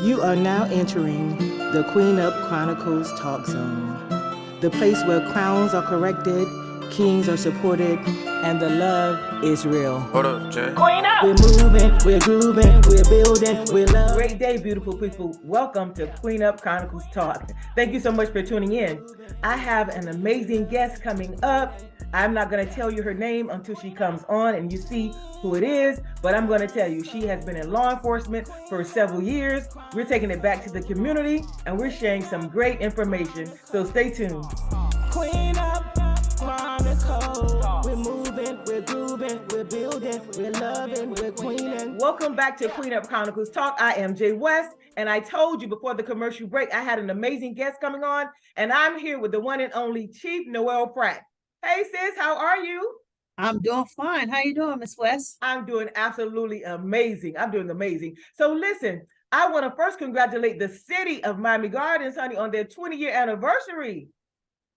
You are now entering the Queen Up Chronicles Talk Zone, the place where crowns are corrected, kings are supported, and the love is real. Hold up, Jay. Queen Up! We're moving, we're grooving, we're building, we're loving. Great day, beautiful people. Welcome to Queen Up Chronicles Talk. Thank you so much for tuning in. I have an amazing guest coming up. I'm not going to tell you her name until she comes on and you see who it is, but I'm going to tell you she has been in law enforcement for several years. We're taking it back to the community and we're sharing some great information, so stay tuned. Queen Up Chronicles. We're moving, we're grooving, we're building, we're loving, we're queening. Welcome back to Queen Up Chronicles Talk. I am Jay West, and I told you before the commercial break I had an amazing guest coming on, and I'm here with the one and only Chief Noel Pratt. Hey sis, how are you? I'm doing fine. How you doing, Miss West? I'm doing absolutely amazing. I'm doing amazing. So listen, I want to first congratulate the city of Miami Gardens, honey, on their 20-year anniversary.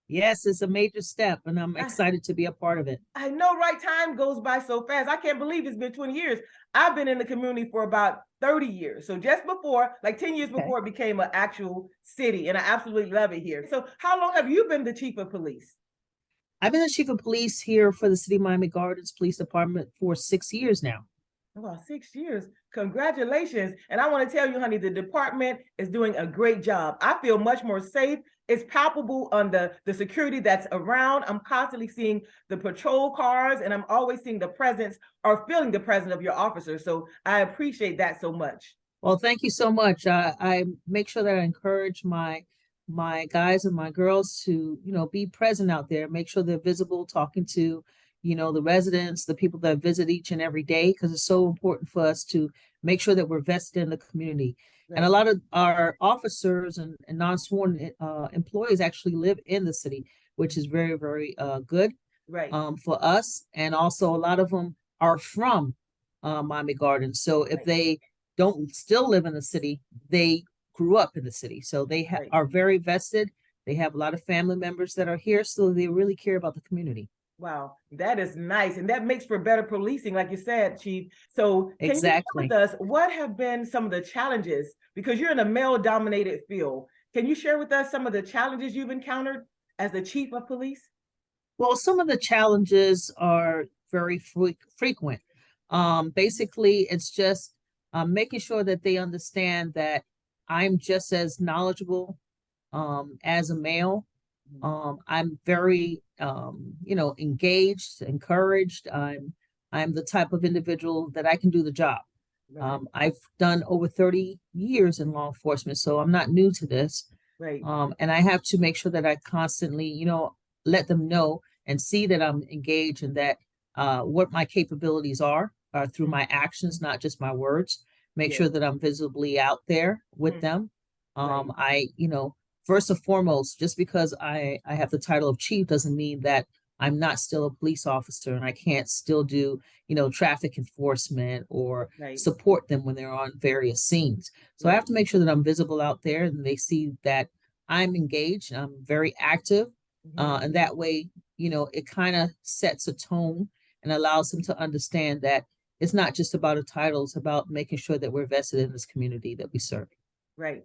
Yes, it's a major step, and I'm excited to be a part of it. I know, right? Time goes by so fast. I can't believe it's been 20 years. I've been in the community for about 30 years. So just before, like 10 years before it became an actual city, and I absolutely love it here. So how long have you been the chief of police? I've been the chief of police here for the City of Miami Gardens Police Department for 6 years now. Wow, 6 years. Congratulations. And I want to tell you, honey, the department is doing a great job. I feel much more safe. It's palpable on the security that's around. I'm constantly seeing the patrol cars, and I'm always seeing the presence or feeling the presence of your officers. So I appreciate that so much. Well, thank you so much. I make sure that I encourage my guys and my girls to, be present out there, make sure they're visible, talking to, the residents, the people that visit each and every day, because it's so important for us to make sure that we're vested in the community. Right. And a lot of our officers and non-sworn employees actually live in the city, which is very, very good for us. And also a lot of them are from Miami Gardens. So if they don't still live in the city, they grew up in the city. So they are very vested. They have a lot of family members that are here. So they really care about the community. Wow, that is nice. And that makes for better policing, like you said, Chief. So can you share with us what have been some of the challenges? Because you're in a male-dominated field. Can you share with us some of the challenges you've encountered as the chief of police? Well, some of the challenges are very frequent. Basically, it's just making sure that they understand that I'm just as knowledgeable as a male. I'm very, engaged, encouraged. I'm the type of individual that I can do the job. I've done over 30 years in law enforcement, so I'm not new to this. And I have to make sure that I constantly, let them know and see that I'm engaged and that what my capabilities are through my actions, not just my words. Make sure that I'm visibly out there with them. First and foremost, just because I have the title of chief doesn't mean that I'm not still a police officer and I can't still do, traffic enforcement or support them when they're on various scenes. So I have to make sure that I'm visible out there and they see that I'm engaged, I'm very active. And that way, it kind of sets a tone and allows them to understand that it's not just about a title, it's about making sure that we're vested in this community that we serve. Right.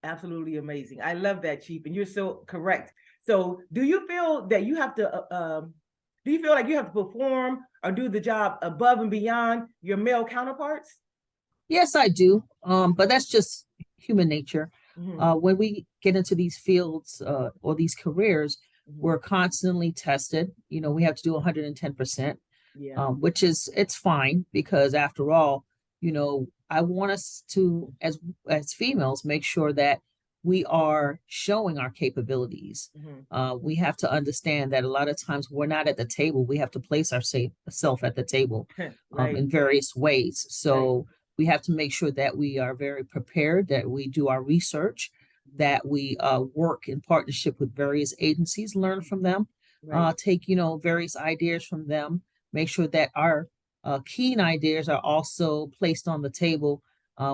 Absolutely amazing. I love that, Chief. And you're so correct. So do you feel that you have to, do you feel like you have to perform or do the job above and beyond your male counterparts? Yes, I do. But that's just human nature. When we get into these fields or these careers, we're constantly tested. We have to do 110%, which it's fine because after all, I want us to, as females, make sure that we are showing our capabilities. We have to understand that a lot of times we're not at the table. We have to place ourselves at the table in various ways. So we have to make sure that we are very prepared, that we do our research, that we work in partnership with various agencies, learn from them, take, various ideas from them, make sure that our keen ideas are also placed on the table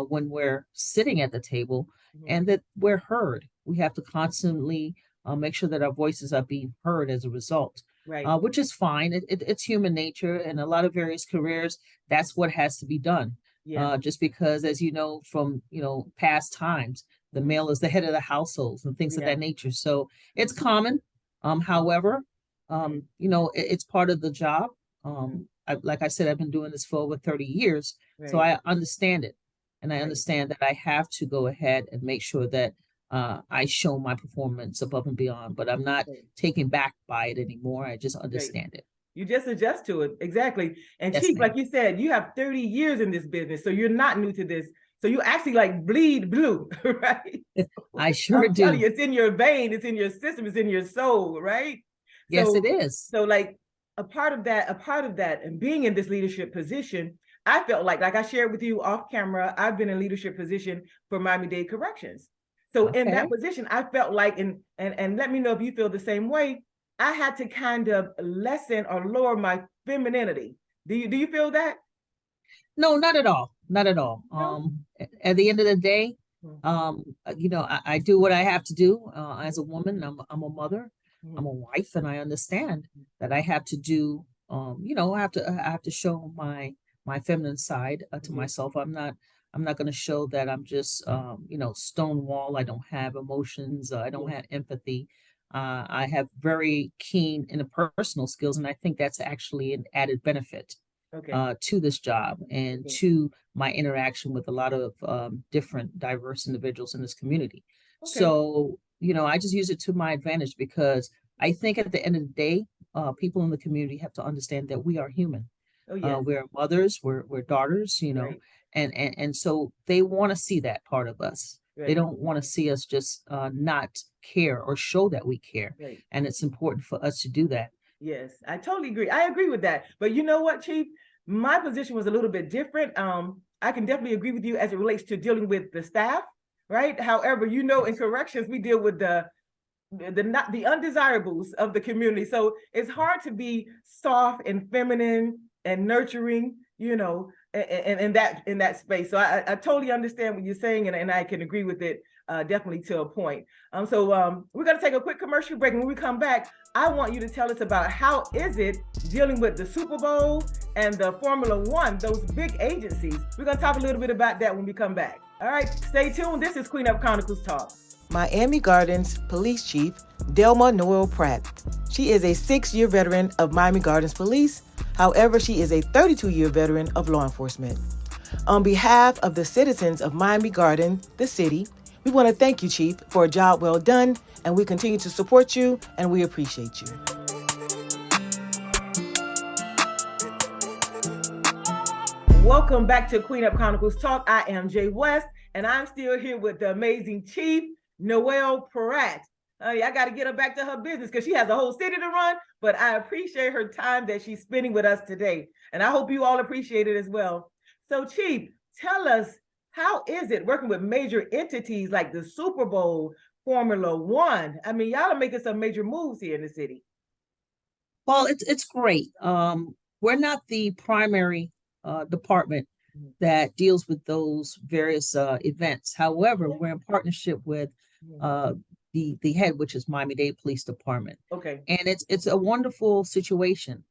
when we're sitting at the table and that we're heard. We have to constantly make sure that our voices are being heard as a result, which is fine. It's human nature. And a lot of various careers, that's what has to be done. Yeah. just because, as you know, from past times, the male is the head of the households and things of Yeah. that nature. So it's common. However, it's part of the job. Like I said, I've been doing this for over 30 years, so Right. I understand it, and I Right. understand that I have to go ahead and make sure that I show my performance above and beyond. But I'm not Right. taken back by it anymore. I just Right. understand it. You just adjust to it. Exactly. And Yes, Chief, ma'am. like you said, you have 30 years in this business, so you're not new to this. So you actually like bleed blue, right? I sure I'm telling do. you, it's in your vein, it's in your system, it's in your soul, right? Yes, it So, is. so like a part of that, and being in this leadership position, I felt like I shared with you off camera, I've been in leadership position for Miami-Dade Corrections. So in that Okay. position, I felt like, and let me know if you feel the same way. I had to kind of lessen or lower my femininity. Do you feel that? No, not at all. Not at all. No. At the end of the day, Mhm. I do what I have to do as a woman. I'm a mother, I'm a Mhm. wife, and I understand that I have to do. I have to show my feminine side to Mhm. myself. I'm not going to show that I'm just stonewall. I don't have emotions. I don't Yes. have empathy. I have very keen interpersonal skills, and I think that's actually an added benefit Okay. to this job and Okay. to my interaction with a lot of different diverse individuals in this community. Okay. So, I just use it to my advantage because I think at the end of the day, people in the community have to understand that we are human. Oh yes. We're mothers, we're daughters, Right. and so they want to see that part of us. They Right. don't want to see us just not care or show that we care. Right. And it's important for us to do that. Yes, I totally agree. I agree with that. But you know what, Chief? My position was a little bit different. I can definitely agree with you as it relates to dealing with the staff, right? However, in corrections, we deal with the not the undesirables of the community. So it's hard to be soft and feminine and nurturing, in that space. So I totally understand what you're saying, and I can agree with it definitely to a point. So we're gonna take a quick commercial break. When we come back, I want you to tell us about how is it dealing with the Super Bowl and the Formula One, those big agencies. We're gonna talk a little bit about that when we come back. All right, stay tuned. This is Queen Up Chronicles Talk. Miami Gardens Police Chief Delma Noel Pratt. She is a 6-year veteran of Miami Gardens Police. However, she is a 32-year veteran of law enforcement. On behalf of the citizens of Miami Garden, the city, we want to thank you, Chief, for a job well done, and we continue to support you, and we appreciate you. Welcome back to Queen Up Chronicles Talk. I am Jay West, and I'm still here with the amazing Chief Noel Pratt. I got to get her back to her business because she has a whole city to run, but I appreciate her time that she's spending with us today. And I hope you all appreciate it as well. So, Chief, tell us, how is it working with major entities like the Super Bowl, Formula One? I mean, y'all are making some major moves here in the city. Well, it's great. We're not the primary department that deals with those various events. However, we're in partnership with uh, the head, which is Miami-Dade Police Department, Okay. and it's a wonderful situation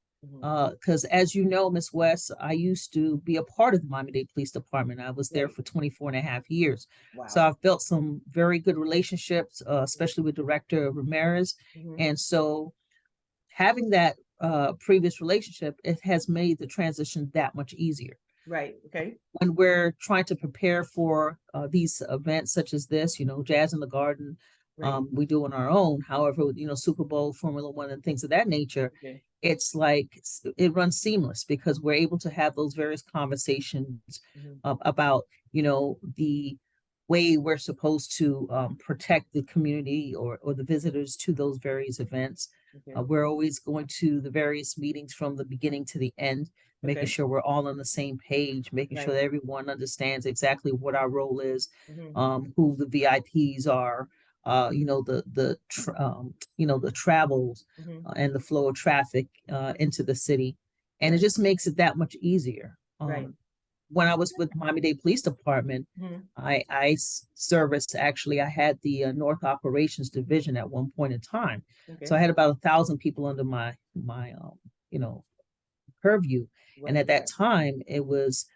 because, as you know, Miss West, I used to be a part of the Miami-Dade Police Department. I was there Right. for 24 and a half years. So Wow. I've built some very good relationships, especially with Director Ramirez, and so having that previous relationship, it has made the transition that much easier. Right. Okay. When we're trying to prepare for these events such as this, Jazz in the Garden, Right. we do on our own. However, Super Bowl, Formula One, and things of that nature, Okay. it's like it runs seamless because we're able to have those various conversations about, the way we're supposed to protect the community or the visitors to those various events. Okay. We're always going to the various meetings from the beginning to the end, making Okay. sure we're all on the same page, making sure Right. that everyone understands exactly what our role is, Mhm. who the VIPs are, the travels Mhm. and the flow of traffic into the city, and it Right. just makes it that much easier. Right. When I was with Miami-Dade Police Department, Mhm. I serviced, actually, I had the North Operations Division at one point in time. So Okay. I had about 1,000 people under my you know, purview. And Right. at that time, it was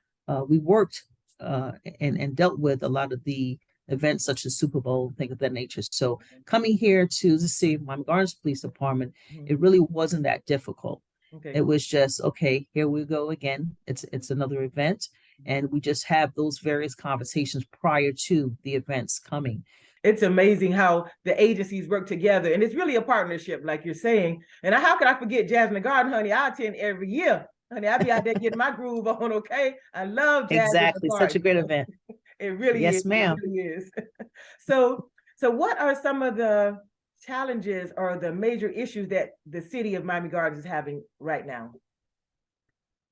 we worked and dealt with a lot of the events such as Super Bowl, things of that nature. So coming here to the city of Miami Gardens Police Department, it really wasn't that difficult. Okay. It was just, okay, here we go again. It's another event. And we just have those various conversations prior to the events coming. It's amazing how the agencies work together, and it's really a partnership, like you're saying. And how could I forget Jazz in the Garden, honey? I attend every year, honey. I be out there getting my groove on. Okay, I love Jazz Exactly, in the such a Garden. great event. It really Yes, is. ma'am. It really is. So what are some of the challenges or the major issues that the city of Miami Gardens is having right now?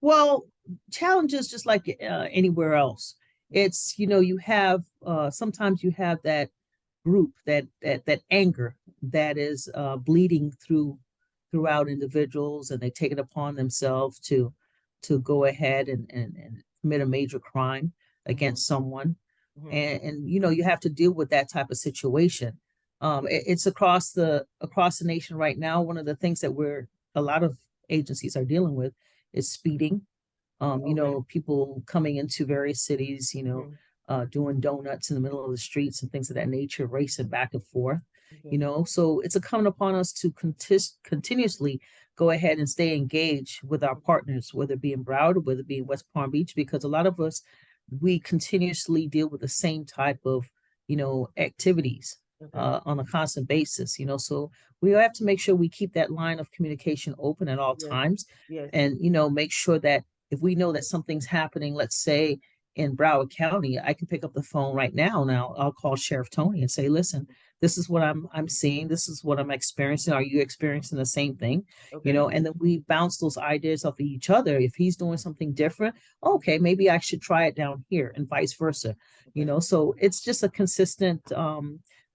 Well, challenges just like anywhere else. It's, you have sometimes you have that group, that anger that is bleeding throughout individuals, and they take it upon themselves to go ahead and commit a major crime against someone. And you have to deal with that type of situation. It's across the nation right now. One of the things that a lot of agencies are dealing with is speeding. People coming into various cities, doing donuts in the middle of the streets and things of that nature, racing back and forth. So it's coming upon us to continuously go ahead and stay engaged with our partners, whether it be in Broward, whether it be in West Palm Beach, because a lot of us, we continuously deal with the same type of, activities on a constant basis, so we have to make sure we keep that line of communication open at all times. Yes. And, make sure that if we know that something's happening, let's say in Broward County, I can pick up the phone right now. Now I'll call Sheriff Tony and say, listen, this is what I'm seeing. This is what I'm experiencing. Are you experiencing the same thing? Okay. And then we bounce those ideas off of each other. If he's doing something different, okay, maybe I should try it down here, and vice versa. So it's just a consistent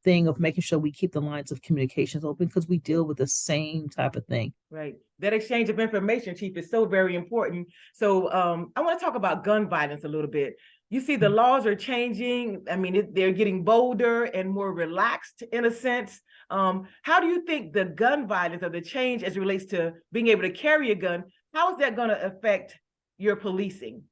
thing of making sure we keep the lines of communications open, because we deal with the same type of thing. Right. That exchange of information, Chief, is so very important. So I want to talk about gun violence a little bit. You see, the laws are changing. I mean, they're getting bolder and more relaxed in a sense. How do you think the gun violence, or the change as it relates to being able to carry a gun, how is that going to affect your policing?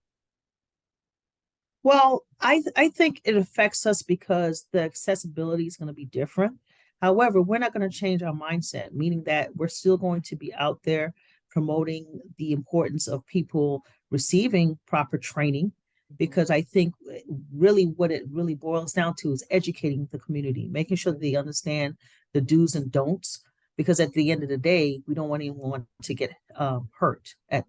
Well, I think it affects us because the accessibility is going to be different. However, we're not going to change our mindset, meaning that we're still going to be out there promoting the importance of people receiving proper training, because I think really what it really boils down to is educating the community, making sure that they understand the do's and don'ts, because at the end of the day, we don't want anyone to get hurt at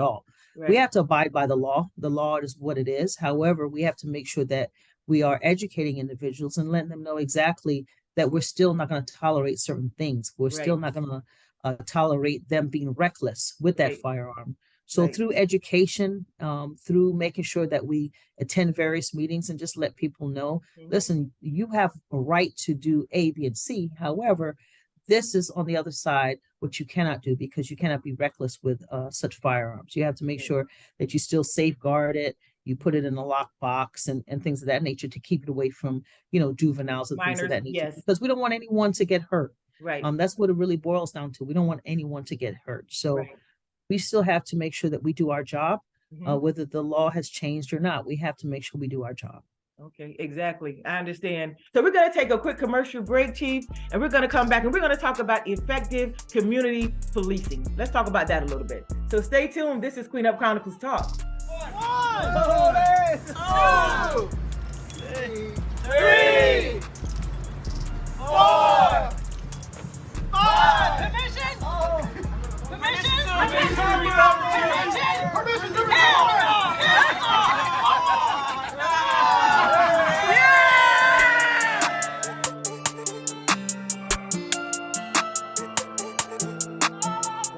all. Right. We have to abide by the law. The law is what it is. However, we have to make sure that we are educating individuals and letting them know exactly that we're still not going to tolerate certain things. We're still not going to tolerate them being reckless with that firearm. So through education, through making sure that we attend various meetings and just let people know, listen, you have a right to do A, B, and C. However, this is on the other side, what you cannot do, because you cannot be reckless with such firearms. You have to make sure that you still safeguard it. You put it in a lockbox and things of that nature to keep it away from, juveniles and things of that nature. Because we don't want anyone to get hurt. Right. That's what it really boils down to. We don't want anyone to get hurt. So we still have to make sure that we do our job, whether the law has changed or not. We have to make sure we do our job. Okay, exactly. I understand. So we're going to take a quick commercial break, Chief, and we're going to come back and we're going to talk about effective community policing. Let's talk about that a little bit. So stay tuned. This is Queen Up Chronicles Talk. 1, 2, 3, 4, 5. Permission?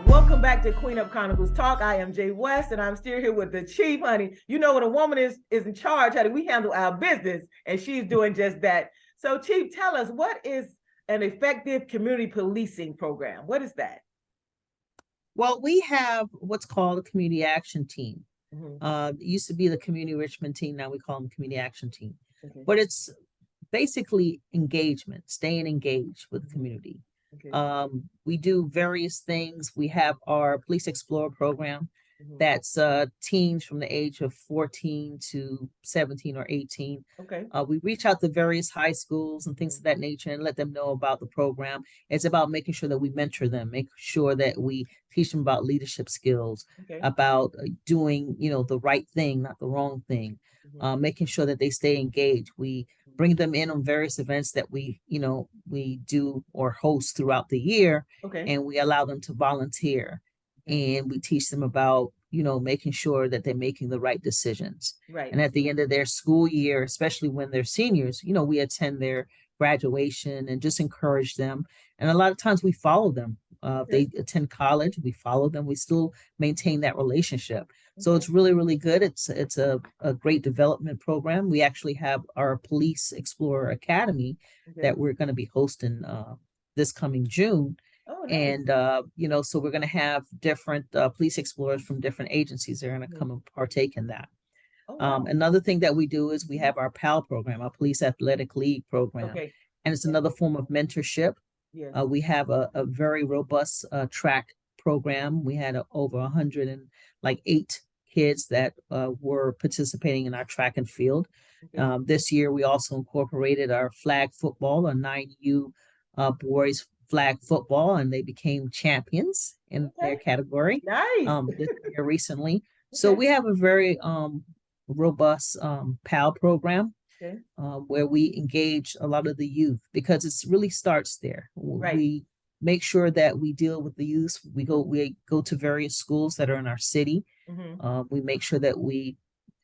Welcome back to Queen Up Chronicles Talk. I am Jay West, and I'm still here with the Chief, honey. You know, when a woman is in charge, honey, we handle our business, and she's doing just that. So, Chief, tell us, what is an effective community policing program? What is that? Well, we have what's called a community action team. It used to be the community enrichment team. Now we call them community action team. But it's basically engagement, staying engaged with the community. We do various things. We have our Police Explorer program. That's teens from the age of 14 to 17 or 18. Okay. We reach out to various high schools and things of that nature and let them know about the program. It's about making sure that we mentor them, make sure that we teach them about leadership skills, Okay. about doing, the right thing, not the wrong thing, making sure that they stay engaged. We bring them in on various events that we do or host throughout the year, Okay. and we allow them to volunteer. And we teach them about, making sure that they're making the right decisions. Right. And at the end of their school year, especially when they're seniors, we attend their graduation and just encourage them. And a lot of times we follow them. If they attend college, we follow them. We still maintain that relationship. So it's really, really good. It's a great development program. We actually have our Police Explorer Academy that we're going to be hosting this coming June. Oh, nice. And, so we're going to have different police explorers from different agencies. They're going to come and partake in that. Oh, wow. Another thing that we do is we have our PAL program, our Police Athletic League program. Okay. And it's another form of mentorship. Yes. We have a very robust track program. We had over 108 kids that were participating in our track and field. Okay. This year, we also incorporated our flag football, our 9U boys flag football, and they became champions in their category. Nice. This year recently. So we have a very robust PAL program where we engage a lot of the youth, because it really starts there. Right. We make sure that we deal with the youth. We go to various schools that are in our city. We make sure that we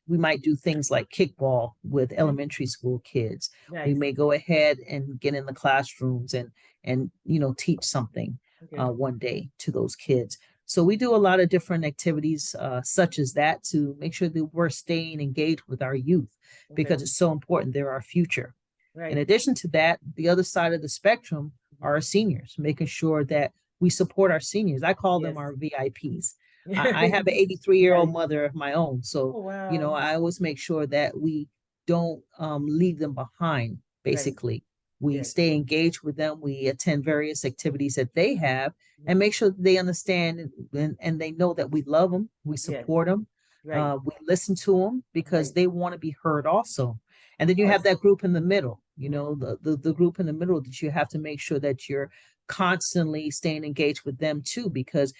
might do things like kickball with elementary school kids. Nice. We may go ahead and get in the classrooms and teach something one day to those kids. So we do a lot of different activities such as that to make sure that we're staying engaged with our youth, because it's so important. They're our future. Right. In addition to that, the other side of the spectrum are our seniors, making sure that we support our seniors. I call them our VIPs. I have an 83-year-old mother of my own. So, I always make sure that we don't leave them behind, basically. We stay engaged with them. We attend various activities that they have and make sure that they understand and they know that we love them. We support them. We listen to them because they want to be heard also. And then you have that group in the middle, the group in the middle that you have to make sure that you're constantly staying engaged with them too, because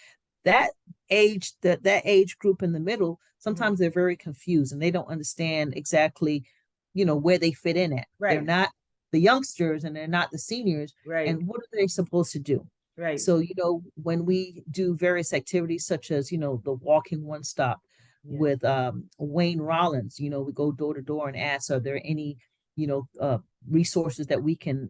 that age group in the middle, sometimes they're very confused and they don't understand exactly, where they fit in at. They're not the youngsters and they're not the seniors. And what are they supposed to do? So, when we do various activities such as, the walking one stop with Wayne Rollins, we go door to door and ask, are there any, resources that we can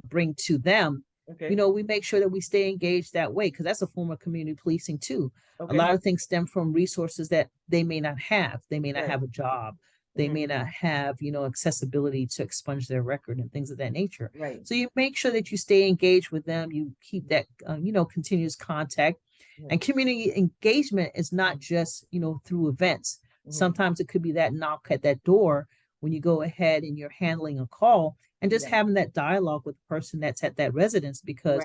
bring to them? We make sure that we stay engaged that way, because that's a form of community policing too. A lot of things stem from resources that they may not have. They may not have a job. They may not have, accessibility to expunge their record and things of that nature. So you make sure that you stay engaged with them. You keep that, continuous contact. And community engagement is not just, through events. Sometimes it could be that knock at that door when you go ahead and you're handling a call and just having that dialogue with the person that's at that residence, because,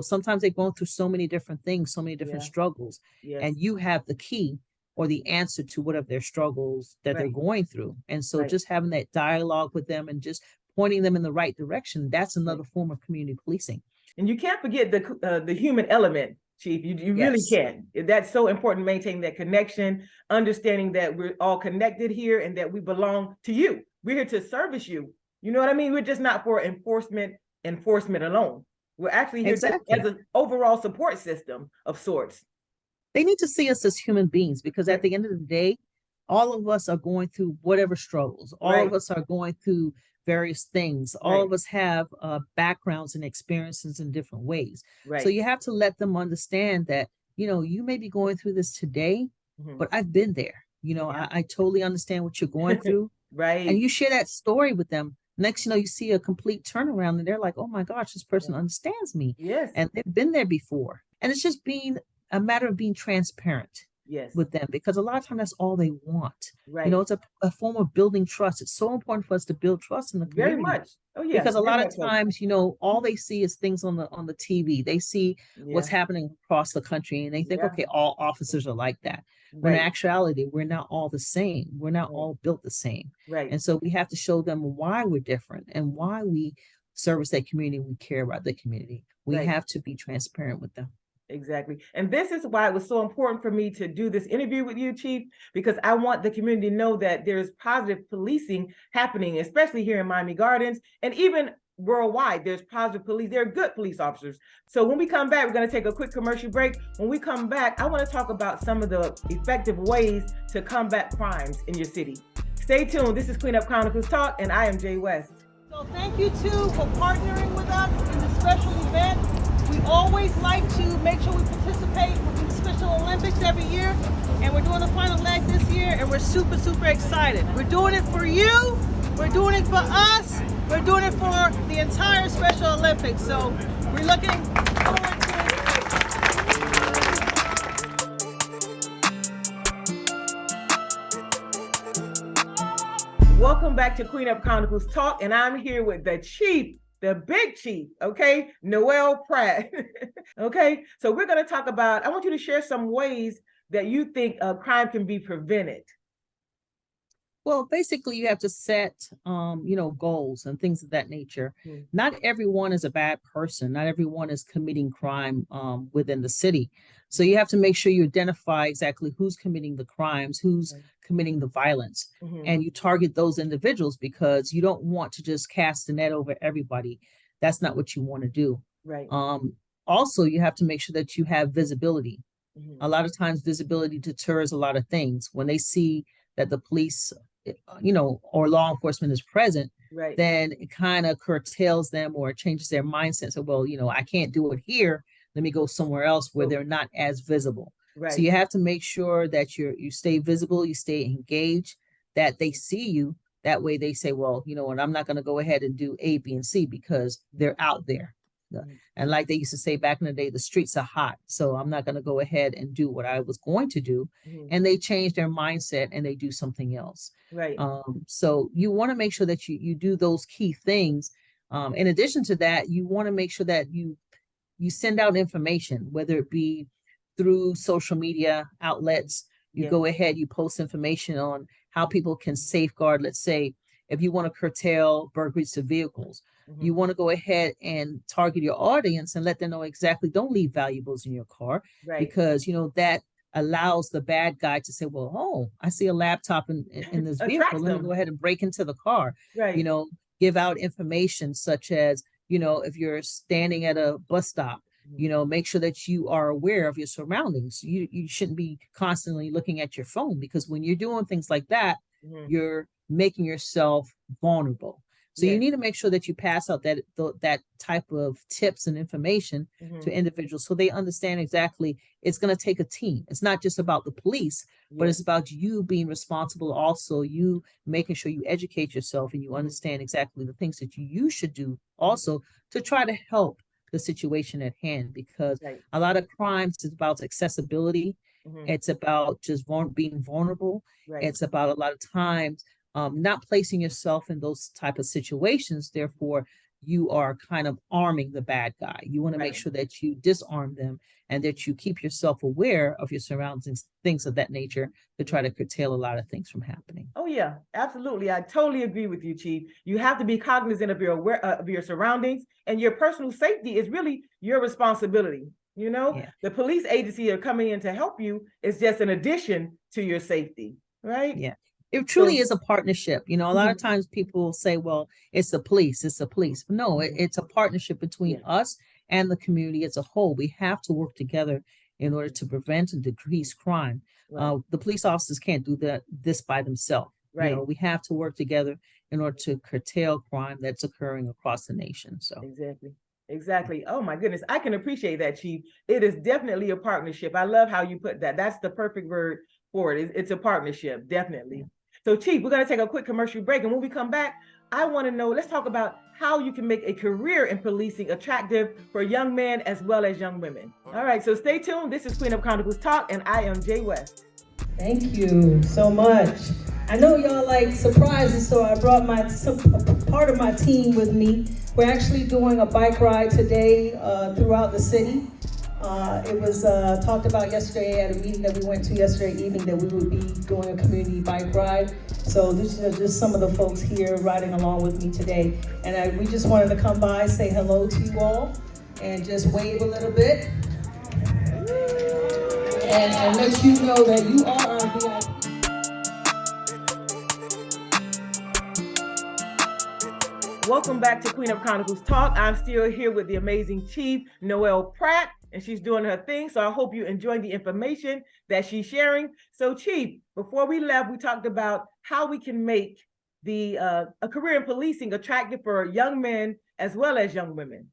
sometimes they're going through so many different things, so many different struggles, and you have the key or the answer to whatever their struggles that they're going through. And so just having that dialogue with them and just pointing them in the right direction, that's another form of community policing. And you can't forget the human element, Chief. You really can't. That's so important, maintaining that connection, understanding that we're all connected here and that we belong to you. We're here to service you. You know what I mean? We're just not for enforcement alone. We're actually here as an overall support system of sorts. They need to see us as human beings, because at the end of the day, all of us are going through whatever struggles. All of us are going through various things. All of us have backgrounds and experiences in different ways. So you have to let them understand that, you may be going through this today, but I've been there. I totally understand what you're going through. And you share that story with them. Next, you see a complete turnaround and they're like, oh my gosh, this person understands me. And they've been there before. And it's just a matter of being transparent with them, because a lot of times that's all they want. It's a form of building trust. It's so important for us to build trust in the community. Very much. Oh yeah. Because a lot of times, all they see is things on the TV. They see what's happening across the country and they think, okay, all officers are like that. When in Right. actuality, we're not all the same. We're not Right. all built the same. Right. And so we have to show them why we're different and why we service that community. We care about the community. We Right. have to be transparent with them. Exactly. And this is why it was so important for me to do this interview with you, Chief, because I want the community to know that there's positive policing happening, especially here in Miami Gardens and even worldwide. There's positive police. There are good police officers. So when we come back, we're going to take a quick commercial break. When we come back, I want to talk about some of the effective ways to combat crimes in your city. Stay tuned. This is Queen Up Chronicles Talk, and I am Jay West. So thank you too for partnering with us in this special event. We always like to make sure we participate with the Special Olympics every year, and we're doing the final leg this year, and we're super, super excited. We're doing it for you, we're doing it for us, we're doing it for the entire Special Olympics. So we're looking forward to it. Welcome back to Queen Up Chronicles Talk, and I'm here with the Chief, the big chief, okay, Noel Pratt. Okay, so we're going to talk about, I want you to share some ways that you think crime can be prevented. Well, basically, you have to set, goals and things of that nature. Not everyone is a bad person. Not everyone is committing crime within the city. So you have to make sure you identify exactly who's committing the crimes, who's committing the violence, and you target those individuals because you don't want to just cast the net over everybody. That's not what you want to do. Right. Also, you have to make sure that you have visibility. A lot of times visibility deters a lot of things. When they see that the police, or law enforcement is present, then it kind of curtails them or changes their mindset. So, well, I can't do it here. Let me go somewhere else where they're not as visible. Right. So you have to make sure that you stay visible, you stay engaged, that they see you. That way they say, well, and I'm not going to go ahead and do A, B, and C because they're out there. And like they used to say back in the day, the streets are hot. So I'm not going to go ahead and do what I was going to do. And they change their mindset and they do something else. Right. So you want to make sure that you do those key things. In addition to that, you want to make sure that you send out information, whether it be through social media outlets. You go ahead, you post information on how people can safeguard. Let's say if you want to curtail burglaries to vehicles, you want to go ahead and target your audience and let them know exactly, don't leave valuables in your car, because that allows the bad guy to say, well, oh, I see a laptop in this vehicle. Let me go ahead and break into the car. Right. Give out information such as, if you're standing at a bus stop, make sure that you are aware of your surroundings. You shouldn't be constantly looking at your phone, because when you're doing things like that, you're making yourself vulnerable. So you need to make sure that you pass out that type of tips and information to individuals so they understand exactly it's going to take a team. It's not just about the police, but it's about you being responsible. Also, you making sure you educate yourself and you understand exactly the things that you should do also to try to help the situation at hand, because a lot of crimes is about accessibility. It's about just being vulnerable. It's about a lot of times not placing yourself in those type of situations. Therefore, you are kind of arming the bad guy. You want to make sure that you disarm them and that you keep yourself aware of your surroundings, things of that nature, to try to curtail a lot of things from happening. Oh yeah, absolutely. I totally agree with you, Chief. You have to be cognizant of your surroundings, and your personal safety is really your responsibility. The police agency are coming in to help you. It's just an addition to your safety, right? Yeah. It truly is a partnership. A lot of times people say, well, it's the police. But no, it's a partnership between us and the community as a whole. We have to work together in order to prevent and decrease crime. The police officers can't do this by themselves. We have to work together in order to curtail crime that's occurring across the nation. So Exactly. Oh my goodness. I can appreciate that, Chief. It is definitely a partnership. I love how you put that. That's the perfect word for it. It's a partnership, definitely. So, Chief, we're going to take a quick commercial break. And when we come back, I want to know, let's talk about how you can make a career in policing attractive for young men as well as young women. All right, so stay tuned. This is Queen Up Chronicles Talk, and I am Jay West. Thank you so much. I know y'all like surprises, so I brought part of my team with me. We're actually doing a bike ride today throughout the city. It was talked about yesterday at a meeting that we went to yesterday evening that we would be doing a community bike ride. So these are just some of the folks here riding along with me today. And we just wanted to come by, say hello to you all, and just wave a little bit. And let you know that you are our VIP. Welcome back to Queen Up Chronicles Talk. I'm still here with the amazing Chief Noel Pratt, and she's doing her thing. So I hope you enjoyed the information that she's sharing. So, Chief, before we left, we talked about how we can make a career in policing attractive for young men as well as young women.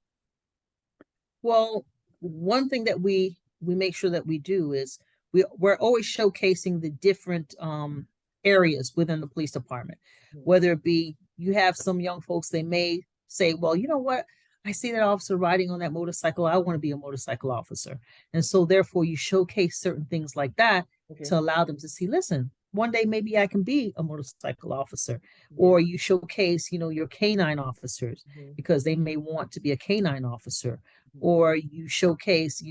Well, one thing that we make sure that we do is we're always showcasing the different areas within the police department, whether it be you have some young folks, they may say, well, you know what? I see that officer riding on that motorcycle. I want to be a motorcycle officer. And so therefore you showcase certain things like that to allow them to see, listen, one day maybe I can be a motorcycle officer. Or you showcase, your canine officers because they may want to be a canine officer. Or you showcase,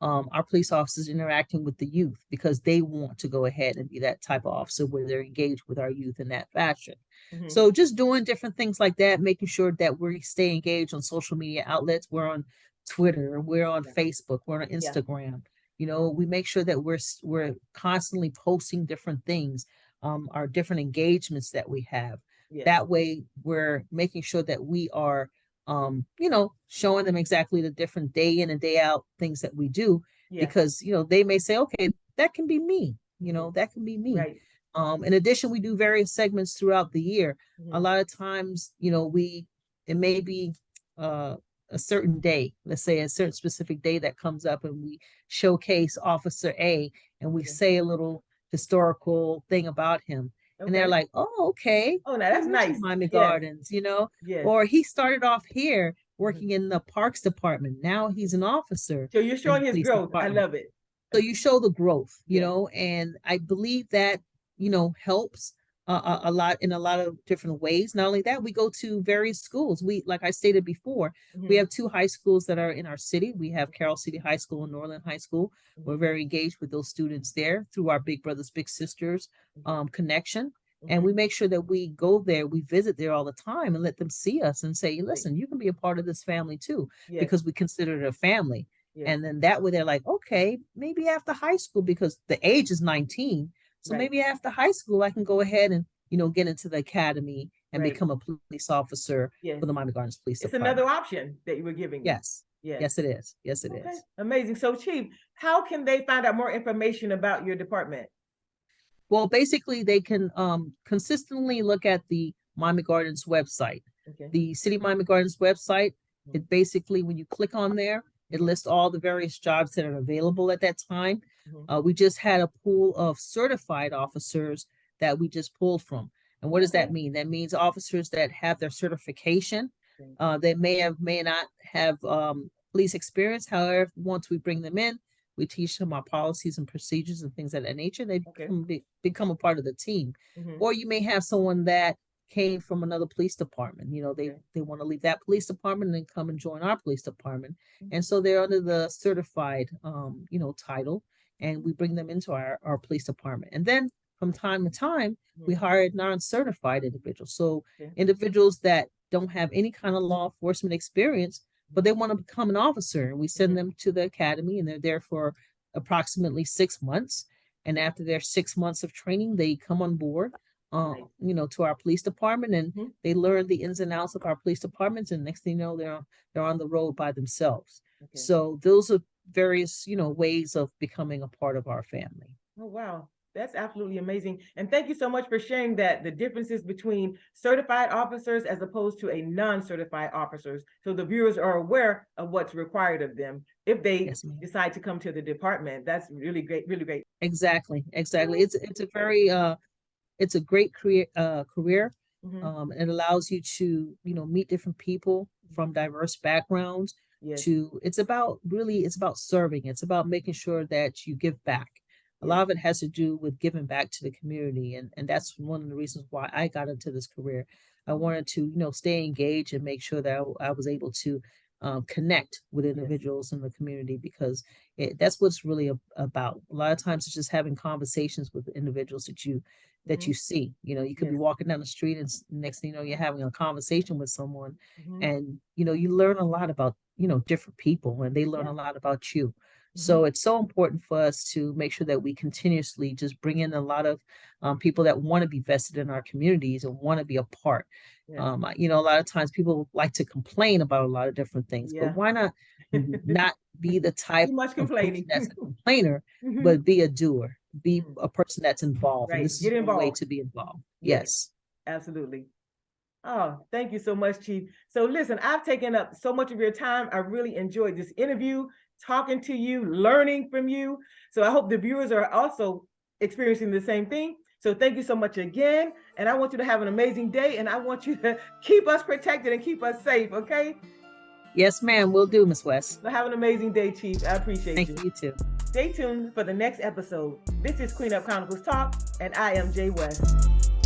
our police officers interacting with the youth because they want to go ahead and be that type of officer where they're engaged with our youth in that fashion. So just doing different things like that, making sure that we stay engaged on social media outlets. We're on Twitter, we're on Facebook, we're on Instagram. We make sure that we're constantly posting different things, our different engagements that we have. That way we're making sure that we are showing them exactly the different day in and day out things that we do, because, they may say, okay, that can be me, that can be me. Right. In addition, we do various segments throughout the year. A lot of times, it may be a certain day, let's say a certain specific day that comes up, and we showcase Officer A and we say a little historical thing about him. And they're like, oh, okay. Oh, now that's nice. Miami Gardens, or he started off here working in the parks department. Now he's an officer. So you're showing his growth. Department. I love it. So you show the growth, and I believe that, helps a lot in a lot of different ways. Not only that, we go to various schools. Like I stated before, we have 2 high schools that are in our city. We have Carroll City High School and Norland High School. We're very engaged with those students there through our Big Brothers Big Sisters connection. And we make sure that we go there, we visit there all the time and let them see us and say, listen, you can be a part of this family too, because we consider it a family. And then that way they're like, okay, maybe after high school, because the age is 19. So maybe after high school, I can go ahead and, get into the academy and become a police officer for the Miami Gardens Police Department. It's another option that you were giving. Yes. Yes, it is. Yes, it is. Amazing. So, Chief, how can they find out more information about your department? Well, basically, they can consistently look at the Miami Gardens website. The City Miami Gardens website, it basically, when you click on there, it lists all the various jobs that are available at that time. We just had a pool of certified officers that we just pulled from. And what does that mean? That means officers that have their certification. They may not have police experience. However, once we bring them in, we teach them our policies and procedures and things of that nature. They become a part of the team. Or you may have someone that came from another police department. They want to leave that police department and then come and join our police department. And so they're under the certified, title, and we bring them into our police department. And then from time to time, we hire non-certified individuals. So individuals that don't have any kind of law enforcement experience, but they want to become an officer, and we send them to the academy, and they're there for approximately 6 months. And after their 6 months of training, they come on board, to our police department, and they learn the ins and outs of our police departments. And next thing you know, they're on the road by themselves. So those are various, ways of becoming a part of our family. Oh, wow. That's absolutely amazing. And thank you so much for sharing the differences between certified officers as opposed to a non-certified officers. So the viewers are aware of what's required of them if they decide to come to the department. That's really great, really great. Exactly. It's a very, it's a great career. It allows you to, meet different people from diverse backgrounds. It's about serving. It's about making sure that you give back. A lot of it has to do with giving back to the community. And that's one of the reasons why I got into this career. I wanted to, stay engaged and make sure that I was able to connect with individuals in the community, because that's what's really about. A lot of times it's just having conversations with individuals that you see. You could be walking down the street, and next thing you know, you're having a conversation with someone, and you learn a lot about different people, and they learn a lot about you. So it's so important for us to make sure that we continuously just bring in a lot of people that want to be vested in our communities and want to be a part. A lot of times people like to complain about a lot of different things, but why not be the type Too much of complaining. person that's a complainer, but be a doer, be a person that's involved. Right. And this Get is one way involved. to be involved. Yeah. Yes. Absolutely. Oh, thank you so much, Chief. So listen, I've taken up so much of your time. I really enjoyed this interview, talking to you, learning from you. So I hope the viewers are also experiencing the same thing. So thank you so much again. And I want you to have an amazing day. And I want you to keep us protected and keep us safe, okay? Yes, ma'am. Will do, Miss West. So have an amazing day, Chief. I appreciate you. Thank you too. Stay tuned for the next episode. This is Queen Up Chronicles Talk, and I am Jay West.